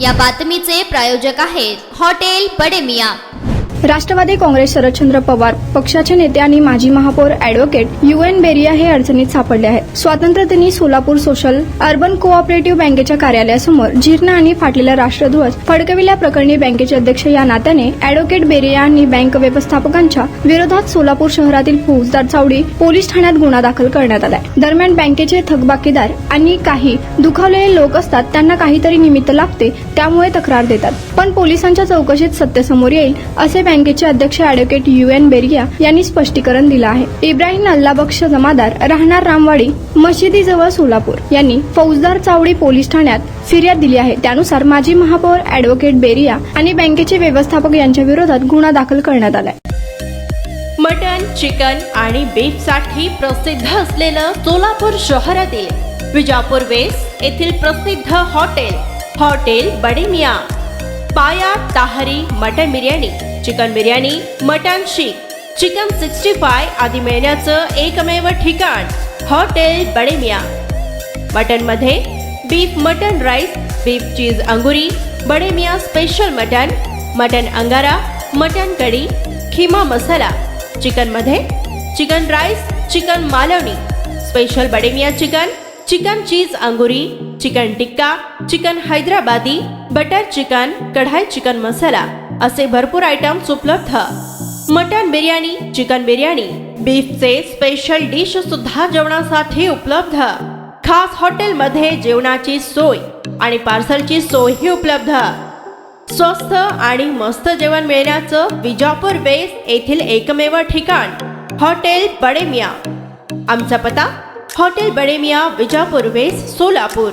या बातमीचे प्रायोजक आहेत हॉटेल बडे मियां। राष्ट्रवादी काँग्रेस शरदचंद्र पवार पक्षाचे नेते आणि माजी महापौर ॲडव्होकेट UN बेरिया हे अडचणीत सापडले आहेत। स्वातंत्र्यदिनी सोलापूर सोशल अर्बन कोऑपरेटिव्ह बँकेच्या कार्यालयासमोर जीर्ण आणि फाटलेला राष्ट्रध्वज फडकविल्याप्रकरणी बँकेचे अध्यक्ष या नात्याने ॲडव्होकेट बेरिया यांनी बँक व्यवस्थापकांच्या विरोधात सोलापूर शहरातील फौजदार चावडी पोलीस ठाण्यात गुन्हा दाखल करण्यात आलाय। दरम्यान बँकेचे थकबाकीदार आणि काही दुखावलेले लोक असतात, त्यांना काहीतरी निमित्त लागते, त्यामुळे तक्रार देतात, पण पोलिसांच्या चौकशीत सत्य समोर येईल असे बँकेचे अध्यक्ष ॲडव्होकेट UN बेरिया यांनी स्पष्टीकरण दिलं आहे। इब्राहिम अल्लाबक्ष जमादार राहणार रामवाडी मशिदीजवळ सोलापूर यांनी फौजदार चावडी पोलीस ठाण्यात फिर्याद दिली आहे। त्यानुसार माजी महापौर ॲडव्होकेट बेरिया आणि बँकेचे व्यवस्थापक यांच्या विरोधात गुन्हा दाखल करण्यात आलाय। मटन, चिकन आणि बीफ साठी प्रसिद्ध असलेलं सोलापूर शहरातील विजापूर वेस्ट येथील प्रसिद्ध hotel Bade Miyan. Paya tahri mutton biryani, chicken biryani, mutton seekh, chicken 65 आदी मिळण्याचं एकमेव ठिकाण हॉटेल बडे मियां। मटन मध्ये beef mutton rice, beef cheese angoori, Bade Miyan special mutton, mutton angara, mutton kadhi, keema masala. Chicken मध्ये chicken rice, chicken Malvani, special Bade Miyan chicken, chicken cheese angoori, chicken tikka, chicken Hyderabadi, butter chicken, kadai chicken masala असे भरपूर आयटम्स उपलब्ध। मटन बिर्याणी, चिकन बिर्याणी, बीफचे स्पेशल डिश सुद्धा जेवणासाठी उपलब्ध। खास हॉटेलमध्ये जेवणाची सोय आणि पार्सलची सोयही उपलब्ध। स्वस्त आणि मस्त जेवण मिळण्याचं विजापूर वेस्ट येथील एकमेव ठिकाण हॉटेल बडे मियां। आमचा पत्ता हॉटेल बडे मियां, विजापूर वेस्ट, सोलापूर।